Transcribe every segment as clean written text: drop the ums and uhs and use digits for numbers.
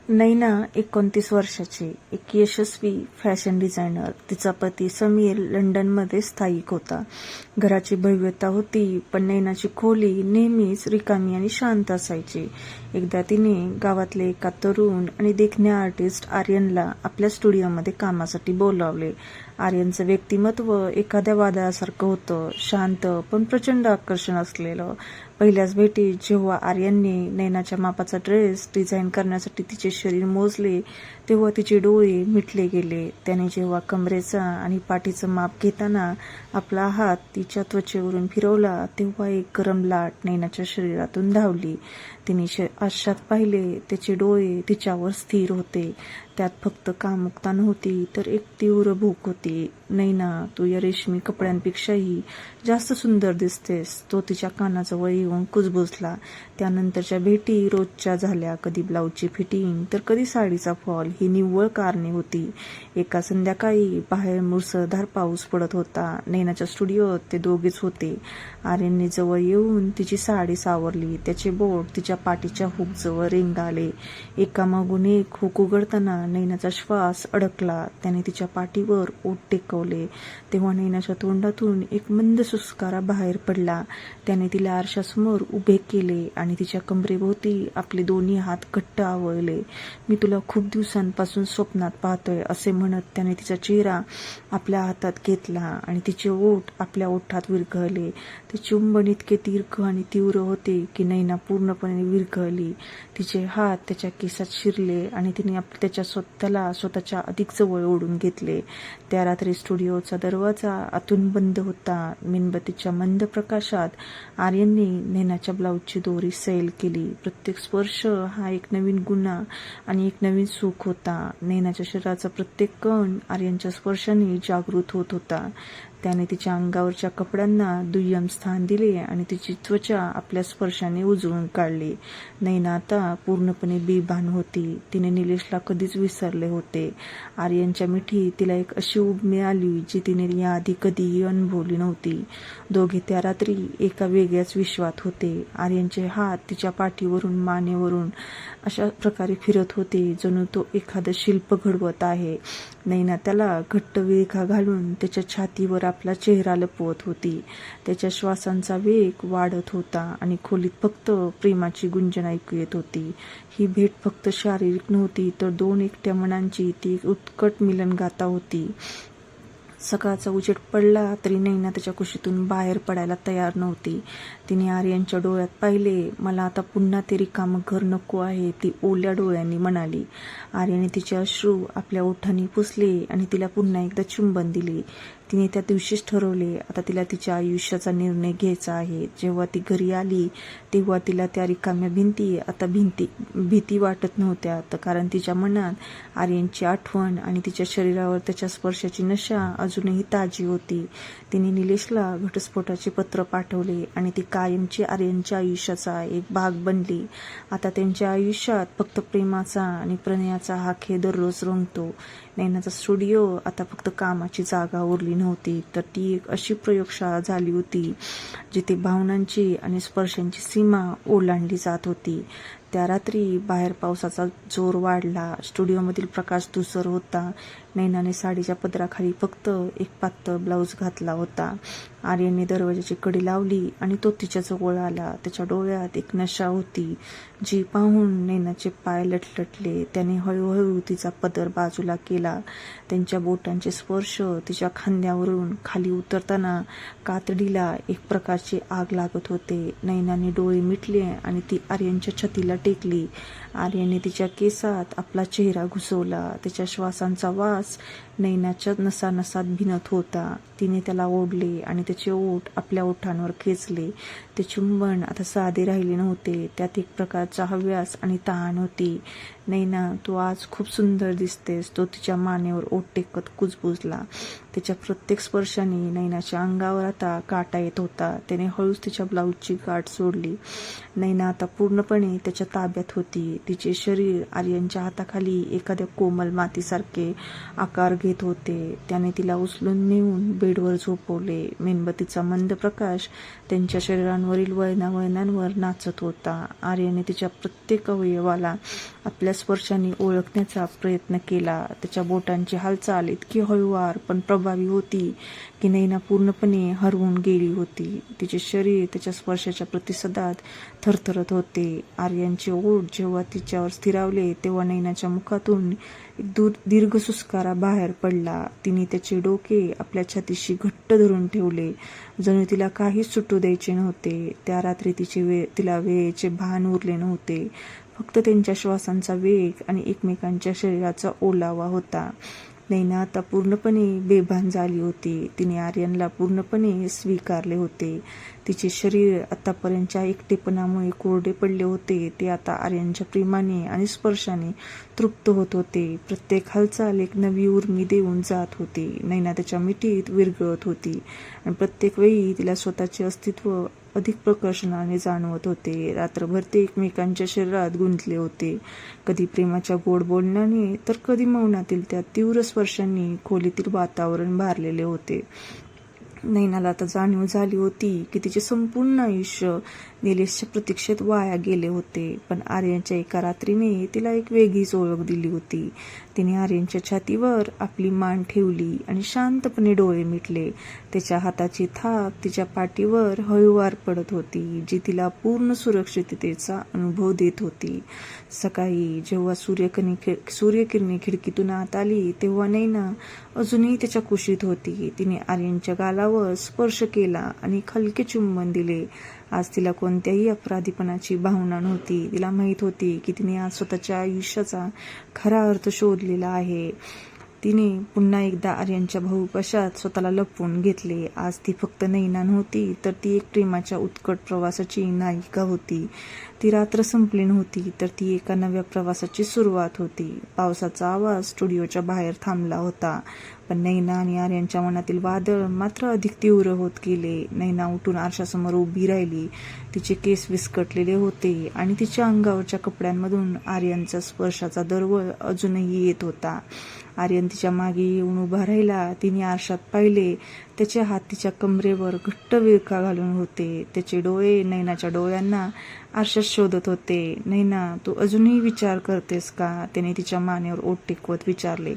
नैना 29 वर्षाची, एक यशस्वी fashion designer. तिचा पती समीर लंडनमध्ये स्थायिक होता. घराची भव्यता होती, पण नैनाची खोली नेहमीच रिकामी आणि शांत असायची. एकदा तिने गावातले एका तरुण आणि देखण्या आर्टिस्ट आर्यनला आपल्या स्टुडिओमध्ये कामासाठी बोलावले. आर्यनचं व्यक्तिमत्व एखाद्या वादळासारखं होतं, शांत पण प्रचंड आकर्षण असलेलं. पहिल्याच भेटीत जेव्हा आर्यनने नैनाच्या मापाचा ड्रेस डिझाईन करण्यासाठी तिचे शरीर मोजले, तेव्हा तिचे डोळे मिटले गेले. त्याने जेव्हा कमरेचा आणि पाठीचं माप घेताना आपला हात तिच्या त्वचेवरून फिरवला, तेव्हा एक गरम लाट नैनाच्या शरीरातून धावली. तिने आरशात पाहिले. त्याचे डोळे तिच्यावर स्थिर होते. त्यात फक्त कामुकता नव्हती, तर एक तीव्र भूक होती. नैना, तू या रेशमी कपड्यांपेक्षाही जास्त सुंदर दिसतेस. तो तिच्या कानाजवळ येऊन कुजबुजला. त्यानंतरच्या भेटी रोजच्या झाल्या. कधी ब्लाऊजची फिटिंग, तर कधी साडीचा फॉल. ही निव्वळ कारणे होती. एका संध्याकाळी बाहेर मुसळधार पाऊस पडत होता. नैनाच्या स्टुडिओत ते दोघेच होते. आर्यनने जवळ येऊन तिची साडी सावरली. त्याचे बोट तिच्या पाठीच्या हुकजवळ रेंगाळले. एकामागून एक हुक उघडताना नैनाचा श्वास अडकला. त्याने तिच्या पाठीवर ओठ टेकवले. तेव्हा नैनाच्या तोंडातून एक मंद सुस्कारा बाहेर पडला. त्याने तिला आरशासमोर उभे केले आणि तिच्या कमरेभोवती आपले दोन्ही हात घट्ट आवळले. मी तुला खूप दिवसांपासून स्वप्नात पाहतोय, असे म्हणत त्याने तिचा चेहरा आपल्या हातात घेतला आणि तिचे ओठ आपल्या ओठात विरघळले. ते चुंबन इतके दीर्घ आणि तीव्र होते की नैना पूर्णपणे विरघळली. तिचे हात त्याच्या केसात शिरले आणि तिने त्याला स्वतःच्या अधिक जवळ ओढून घेतले. त्या रात्री स्टुडिओचा दरवाजा आतून बंद होता. मेणबत्तीच्या मंद प्रकाशात आर्यनने नैनाच्या ब्लाऊजची दोरी सैल केली. प्रत्येक स्पर्श हा एक नवीन गुन्हा आणि एक नवीन सुख होता. नैनाच्या शरीराचा प्रत्येक कण आर्यनच्या स्पर्शाने जागृत होत होता. त्याने तिच्या अंगावरच्या कपड्यांना दुय्यम स्थान दिले आणि तिची त्वचा आपल्या स्पर्शाने उजळून काढली. नैना आता पूर्णपणे बेभान होती. तिने निलेशला कधीच विसरले होते. आर्यनच्या मिठी तिला एक अशी ऊब मिळाली जी तिने याआधी कधीही अनुभवली नव्हती. दोघे त्या रात्री एका वेगळ्याच विश्वात होते. आर्यनचे हात तिच्या पाठीवरून मानेवरून अशा प्रकारे फिरत होते जणू तो एखादं शिल्प घडवत आहे. नैना त्याला घट्ट विळखा घालून त्याच्या छातीवर आपला चेहरा लपवत होती. त्याच्या श्वासांचा वेग वाढत होता आणि खोलीत फक्त प्रेमाची गुंजन ऐकू येत होती. ही भेट फक्त शारीरिक नव्हती, तर दोन एकट्या मनांची ती एक उत्कट मिलनगाथा होती. सकाळचा उजेड पडला तरी नैना त्याच्या कुशीतून बाहेर पडायला तयार नव्हती. तिने आर्यनच्या डोळ्यात पाहिले. मला आता पुन्हा ते रिकामं घर नको आहे, ती ओल्या डोळ्यांनी म्हणाली. आर्यने तिचे अश्रू आपल्या ओठांनी पुसले आणि तिला पुन्हा एकदा चुंबन दिले. तिने त्या दिवशीच ठरवले, आता तिला तिच्या आयुष्याचा निर्णय घ्यायचा आहे. जेव्हा ती घरी आली तेव्हा तिला त्या रिकाम्या भिंती आता भीती वाटत नव्हत्या, कारण तिच्या मनात आर्यनची आठवण आणि तिच्या शरीरावर त्याच्या स्पर्शाची नशा अजूनही ताजी होती. तिने निलेशला घटस्फोटाचे पत्र पाठवले आणि ती कायमची आर्यनच्या आयुष्याचा एक भाग बनली. आता त्यांच्या आयुष्यात फक्त प्रेमाचा आणि प्रणयाचा हा खेळ दररोज रंगतो. नैनाचा स्टुडिओ आता फक्त कामाची जागा उरली नव्हती, तर ती एक अशी प्रयोगशाळा झाली होती जिथे भावनांची आणि स्पर्शांची सीमा ओलांडली जात होती. त्या रात्री बाहेर पावसाचा जोर वाढला. स्टुडिओमधील प्रकाश धूसर होता. नैनाने साडीच्या पदराखाली फक्त एक पातळ ब्लाऊज घातला होता. आर्यनने दरवाजाची कडी लावली आणि तो तिच्या जवळ आला. त्याच्या डोळ्यात एक नशा होती जी पाहून नैनाचे पाय लटलटले. त्याने हळूहळू तिचा पदर बाजूला केला. त्यांच्या बोटांचे स्पर्श तिच्या खांद्यावरून खाली उतरताना कातडीला एक प्रकारची आग लागत होते. नैनाने डोळे मिटले आणि ती आर्यनच्या छातीला टेकली. आर्यनने तिच्या केसात आपला चेहरा घुसवला. त्याच्या श्वासांचा वास नैनाच्या नसानसात भिनत होता. तिने त्याला ओढले आणि त्याचे ओठ आपल्या ओठांवर खेचले. ते चुंबन आता साधे राहिले नव्हते, त्यात एक प्रकारचा हव्यास आणि तहान होती. नैना, तू आज खूप सुंदर दिसतेस, तो तिच्या मानेवर ओठ टेकत कुजबुजला. त्याच्या प्रत्येक स्पर्शाने नैनाच्या अंगावर आता काटा येत होता. त्याने हळूच तिच्या ब्लाऊजची गाठ सोडली. नैना आता पूर्णपणे त्याच्या ताब्यात होती. तिचे शरीर आर्यनच्या हाताखाली एखाद्या कोमल मातीसारखे आकार घेत होते. त्याने तिला उचलून नेऊन बेडवर झोपवले. मेणबत्तीचा मंद प्रकाश त्यांच्या शरीरांवरील वळणावळणांवर नाचत होता. आर्याने तिच्या प्रत्येक अवयवाला आपल्या स्पर्शाने ओळखण्याचा प्रयत्न केला. त्याच्या बोटांची हालचाल इतकी हळूवार पण प्रभावी होती की नैना पूर्णपणे हरवून गेली होती. तिचे शरीर त्याच्या स्पर्शाच्या प्रतिसादात थरथरत होते. आर्यांचे ओठ जेव्हा तिच्यावर स्थिरावले तेव्हा नैनाच्या मुखातून एक दीर्घ सुस्कारा बाहेर पडला. तिने त्याचे डोके आपल्या छातीशी घट्ट धरून ठेवले, जणू तिला काहीच सुटू द्यायचे नव्हते. त्या रात्री तिला वेळेचे भान उरले नव्हते. फक्त त्यांच्या श्वासांचा वेग आणि एकमेकांच्या शरीराचा ओलावा होता. नैना आता पूर्णपणे बेभान झाली होती. तिने आर्यनला पूर्णपणे स्वीकारले होते. तिचे शरीर आतापर्यंतच्या एकटेपणामुळे कोरडे पडले होते, ते आता आर्यनच्या प्रेमाने आणि स्पर्शाने तृप्त होत होते. प्रत्येक हालचाल एक नवी उर्मी देऊन जात होती. नैना त्याच्या मिठीत विरघळत होती आणि प्रत्येक वेळी तिला स्वतःचे अस्तित्व अधिक प्रकर्षाने जाणवत होते. रात्रभर ते एकमेकांच्या शरीरात गुंतले होते, कधी प्रेमाच्या गोड बोलण्याने तर कधी मौनातील त्या तीव्र स्पर्शांनी खोलीतील वातावरण भारलेले होते. नैनाला आता जाणीव झाली होती की तिचे संपूर्ण आयुष्य निलेशच्या प्रतीक्षेत वाया गेले होते. पण आर्यनच्या एका रात्रीने तिला एक वेगळीच ओळख दिली होती. तिने आर्यनच्या छातीवर आपली मान ठेवली आणि शांतपणे डोळे मिटले. त्याच्या हाताची थाप तिच्या पाठीवर हळूवार पडत होती, जी तिला पूर्ण सुरक्षिततेचा अनुभव देत होती. सकाळी जेव्हा सूर्यकिरणे खिडकीतून आत आली तेव्हा नैना अजूनही त्याच्या कुशीत होती. तिने आर्यनच्या गालावर स्पर्श केला आणि हलके चुंबन दिले. आज तिला कोणत्याही अपराधीपणाची भावना नव्हती. तिला माहीत होती की तिने आज स्वतःच्या आयुष्याचा खरा अर्थ शोधलेला आहे. तिने पुन्हा एकदा आर्यनच्या भाऊपाशात स्वतःला लपवून घेतले. आज ती फक्त नैना नव्हती, तर ती एक प्रेमाच्या उत्कट प्रवासाची नायिका होती. ती रात्र संपली नव्हती, तर ती एका नव्या प्रवासाची सुरुवात होती. पावसाचा आवाज स्टुडिओच्या बाहेर थांबला होता, पण नैना आणि आर्यनच्या मनातील वादळ मात्र अधिक तीव्र होत गेले. नैना उठून आरशासमोर उभी राहिली. तिचे केस विस्कटलेले होते आणि तिच्या अंगावरच्या कपड्यांमधून आर्यनचा स्पर्शाचा दरवळ अजूनही येत होता. आर्यन तिच्या मागे येऊन उभा राहिला. तिने आरशात पाहिले. त्याचे हात तिच्या कमरेवर घट्ट विळखा घालून होते. त्याचे डोळे नैनाच्या डोळ्यांना आरशात शोधत होते. नैना, तू अजूनही विचार करतेस का? त्याने तिच्या मानेवर ओठ टेकवत विचारले.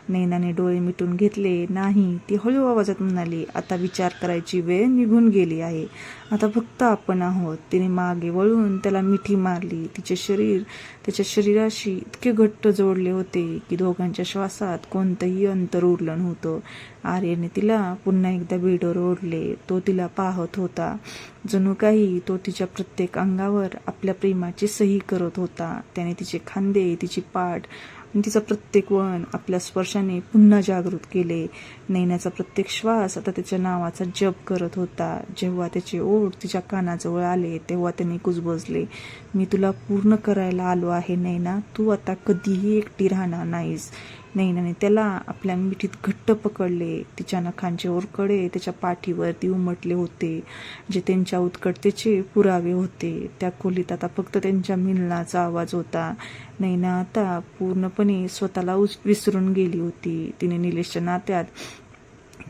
नैनाने डोळे मिटून घेतले. नाही, ती हळू आवाजात म्हणाली. आता विचार करायची वेळ निघून गेली आहे. आता फक्त आपण आहोत. तिने मागे वळून त्याला मिठी मारली. तिचे शरीर त्याच्या शरीराशी इतके घट्ट जोडले होते की दोघांच्या श्वासात कोणतंही अंतर उरलं नव्हतं. आर्यने तिला पुन्हा एकदा बेडवर ओढले. तो तिला पाहत होता, जणू काही तो तिच्या प्रत्येक अंगावर आपल्या प्रेमाची सही करत होता. त्याने तिचे खांदे, तिची पाठ आणि तिचा प्रत्येक वळण आपल्या स्पर्शाने पुन्हा जागृत केले. नैनाचा प्रत्येक श्वास आता त्याच्या नावाचा जप करत होता. जेव्हा त्याचे ओठ तिच्या कानाजवळ आले तेव्हा त्याने कुजबजले. मी तुला पूर्ण करायला आलो आहे नैना. तू आता कधीही एकटी राहणार नाहीस. नैनाने त्याला आपल्या मिठीत घट्ट पकडले. तिच्या नखांचे ओरकडे त्याच्या पाठीवरती उमटले होते, जे त्यांच्या उत्कटतेचे पुरावे होते. त्या खोलीत आता फक्त त्यांच्या मिलनाचा आवाज होता. नैना आता पूर्णपणे स्वतःला विसरून गेली होती. तिने निलेशच्या नात्यात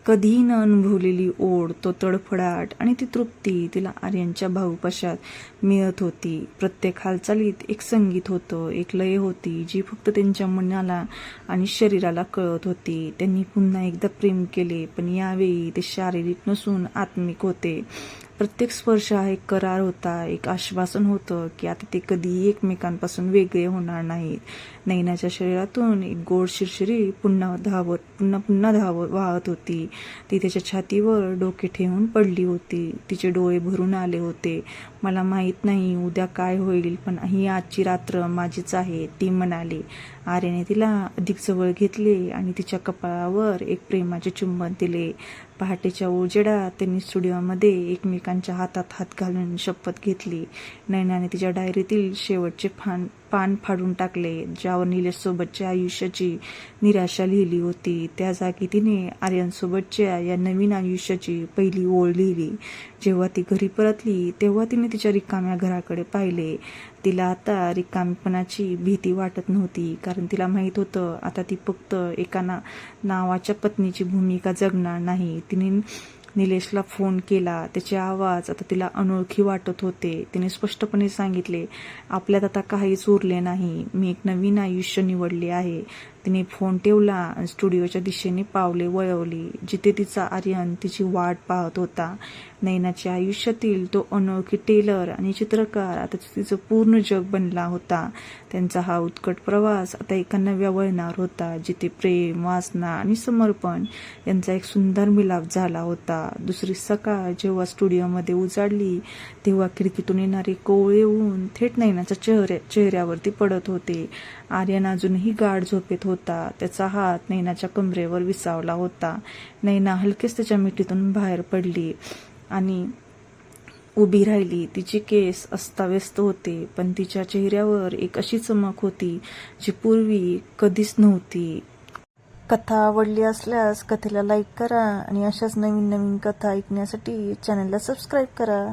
कधीही न अनुभवलेली ओढ, तो तडफडाट आणि ती तृप्ती तिला आर्यनच्या भाऊपाशात मिळत होती. प्रत्येक हालचालीत एक संगीत होतं, एक लय होती, जी फक्त त्यांच्या मनाला आणि शरीराला कळत होती. त्यांनी पुन्हा एकदा प्रेम केले, पण यावेळी ते शारीरिक नसून आत्मिक होते. प्रत्येक स्पर्श हा एक करार होता, एक आश्वासन होतं की आता ते कधीही एकमेकांपासून वेगळे होणार नाहीत. नैनाच्या शरीरातून एक गोड शिरशिरी पुन्हा वाहत होती. ती त्याच्या छातीवर डोके ठेवून पडली होती. तिचे डोळे भरून आले होते. मला माहीत नाही उद्या काय होईल, पण ही आजची रात्र माझीच आहे, ती म्हणाली. आर्यने तिला अधिक जवळ घेतले आणि तिच्या कपाळावर एक प्रेमाचे चुंबन दिले. पहाटेच्या उजेडात त्यांनी स्टुडिओमध्ये एकमेकांच्या हातात हात घालून शपथ घेतली. नैनाने तिच्या डायरीतील शेवटचे पान फाडून टाकले, ज्यावर निलेशसोबतच्या आयुष्याची निराशा लिहिली होती. त्या जागी तिने आर्यनसोबतच्या या नवीन आयुष्याची पहिली ओळ लिहिली. जेव्हा ती घरी परतली तेव्हा तिने तिच्या रिकाम्या घराकडे पाहिले. तिला आता रिकामीपणाची भीती वाटत नव्हती, कारण तिला माहीत होतं आता ती फक्त एका नावाच्या पत्नीची भूमिका जगणार नाही. तिने निलेशला फोन केला. त्याचे आवाज आता तिला अनोळखी वाटत होते. तिने स्पष्टपणे सांगितले, आपल्यात आता काहीच उरले नाही. मी एक नवीन आयुष्य निवडले आहे. तिने फोन ठेवला आणि स्टुडिओच्या दिशेने पावले वळवली, जिथे तिचा आर्यन तिची वाट पाहत होता. नैनाच्या आयुष्यातील तो अनोळखी टेलर आणि चित्रकार आता तिचं पूर्ण जग बनला होता. त्यांचा हा उत्कट प्रवास आता एका नव्या वळणावर होता, जिथे प्रेम, वासना आणि समर्पण यांचा एक सुंदर मिलाप झाला होता. दुसरी सकाळ जेव्हा स्टुडिओमध्ये उजाडली, तेव्हा खिडकीतून येणारे कोवळे ऊन थेट नैनाच्या चेहऱ्यावरती पडत होते. आर्यन अजूनही गाढ झोपेत होता. त्याचा हात नैनाच्या कमरेवर विसावला होता. नैना हलकेच त्याच्या मिठीतून बाहेर पडली आणि उभी राहिली. तिचे केस अस्ताव्यस्त होते, पण तिच्या चेहऱ्यावर एक अशी चमक होती जी पूर्वी कधीच नव्हती. कथा आवडली असल्यास कथेला लाईक करा आणि अशाच नवीन नवीन कथा ऐकण्यासाठी चॅनलला सबस्क्राईब करा.